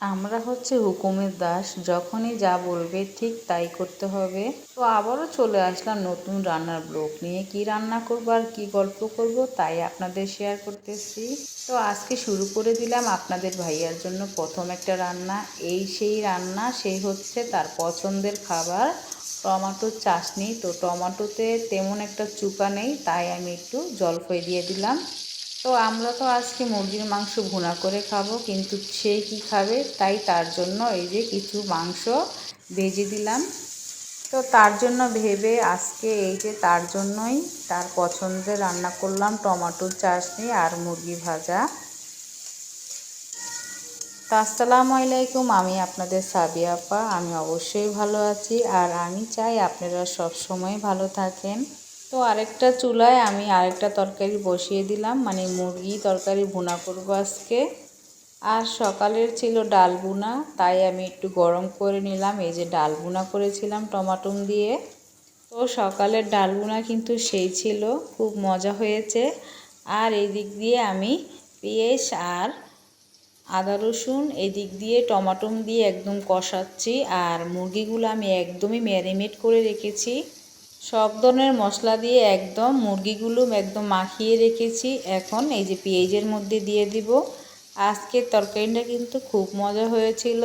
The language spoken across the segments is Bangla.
আমরা হচ্ছে হুকুমের দাস, যখনই যা বলবে ঠিক তাই করতে হবে। তো আবারও চলে আসলাম নতুন রান্নার ব্লগ নিয়ে। কি রান্না করবো আর কি গল্প করব তাই আপনাদের শেয়ার করতেছি। তো আজকে শুরু করে দিলাম আপনাদের ভাইয়ার জন্য প্রথম একটা রান্না। সেই রান্না, সেই হচ্ছে তার পছন্দের খাবার টমেটোর চাটনি। তো টমেটোতে তেমন একটা চুকা নেই, তাই আমি একটু জলপাই দিয়ে দিলাম। তো আমরা তো আজকে মুরগির মাংস ভুনা করে খাবো, কিন্তু সে কি খাবে, তাই তার জন্য এই যে কিছু মাংস ভেজে দিলাম। তো তার জন্য ভেবে আজকে এই যে তার জন্যই তার পছন্দের রান্না করলাম টমেটোর চাটনি আর মুরগি ভাজা। তো আসসালামু আলাইকুম, আমি আপনাদের সাবিয়া আপা। আমি অবশ্যই ভালো আছি, আর আমি চাই আপনারা সব সময় ভালো থাকেন। তো আরেকটা চুলায় আমি আরেকটা তরকারি বসিয়ে দিলাম, মানে মুরগি তরকারি ভুনা করবো আজকে। আর সকালের ছিল ডাল ভুনা, তাই আমি একটু গরম করে নিলাম। এই যে ডাল ভুনা করেছিলাম টমাটো দিয়ে। তো সকালের ডাল ভুনা কিন্তু সেই ছিল, খুব মজা হয়েছে। আর এই দিক দিয়ে আমি পেঁয়াজ আর আদা রসুন এই দিক দিয়ে টমাটো দিয়ে একদম কষাচ্ছি। আর মুরগিগুলো আমি একদমই ম্যারিনেট করে রেখেছি, সব ধরনের মশলা দিয়ে একদম মুরগিগুলো একদম মাখিয়ে রেখেছি। এখন এই যে পেঁয়াজের মধ্যে দিয়ে দিব। আজকের তরকারিটা কিন্তু খুব মজা হয়েছিল,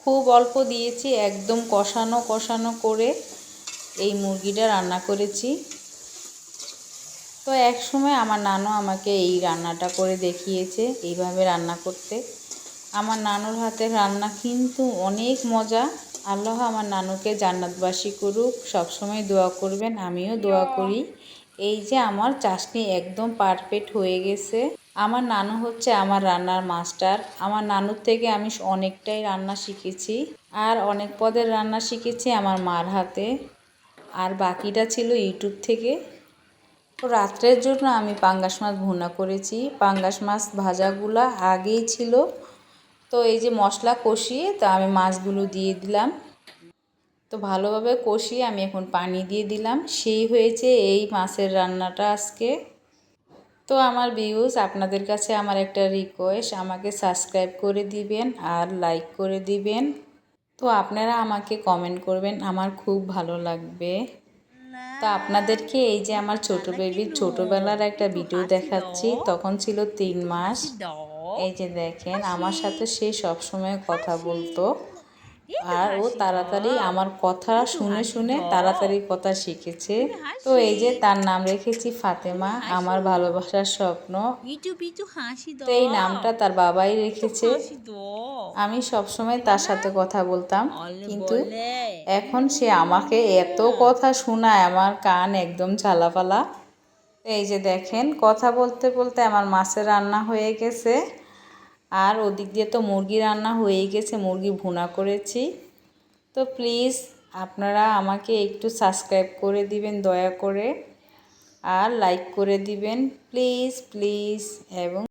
খুব অল্প দিয়েছি, একদম কষানো কষানো করে এই মুরগিটা রান্না করেছি। তো এক সময় আমার নানু আমাকে এই রান্নাটা করে দেখিয়েছে, এইভাবে রান্না করতে। আমার নানুর হাতের রান্না কিন্তু অনেক মজা। আল্লাহ আমার নানুকে জান্নাতবাসী করুক, সবসময় দোয়া করবেন, আমিও দোয়া করি। এই যে আমার চাটনি একদম পারফেক্ট হয়ে গেছে। আমার নানু হচ্ছে আমার রান্নার মাস্টার। আমার নানুর থেকে আমি অনেকটাই রান্না শিখেছি, আর অনেক পদের রান্না শিখেছি আমার মার হাতে, আর বাকিটা ছিল ইউটিউব থেকে। তো রাত্রের জন্য আমি পাঙ্গাস মাছ ভুনা করেছি। পাঙ্গাস মাছ ভাজাগুলা আগেই ছিল। তো এই যে মশলা কষিয়ে তো আমি মাছগুলো দিয়ে দিলাম। তো ভালোভাবে কষিয়ে আমি এখন পানি দিয়ে দিলাম। সেই হয়েছে এই মাছের রান্নাটা আজকে। তো আমার ভিউজ, আপনাদের কাছে আমার একটা রিকোয়েস্ট, আমাকে সাবস্ক্রাইব করে দিবেন আর লাইক করে দিবেন। তো আপনারা আমাকে কমেন্ট করবেন, আমার খুব ভালো লাগবে। তো আপনাদেরকে এই যে আমার ছোট বেবির ছোটোবেলার একটা ভিডিও দেখাচ্ছি, তখন ছিল 3 মাস। এই যে দেখেন, আমার সাথে সে সবসময় কথা বলতো, আর ও তাড়াতাড়ি আমার কথা শুনে শুনে তাড়াতাড়ি কথা শিখেছে। তো এই যে তার নাম রেখেছি ফাতেমা, আমার ভালোবাসার স্বপ্ন। তো এই নামটা তার বাবাই রেখেছে। আমি সবসময় তার সাথে কথা বলতাম, কিন্তু এখন সে আমাকে এত কথা শোনায়, আমার কান একদম ঝালাপালা। এই যে দেখেন, কথা বলতে বলতে আমার মাছের রান্না হয়ে গেছে, আর ওদিক দিয়ে তো মুরগি রান্না হয়ে গেছে, মুরগি ভুনা করেছি। তো প্লিজ আপনারা আমাকে একটু সাবস্ক্রাইব করে দিবেন দয়া করে, আর লাইক করে দিবেন প্লিজ প্লিজ। এবং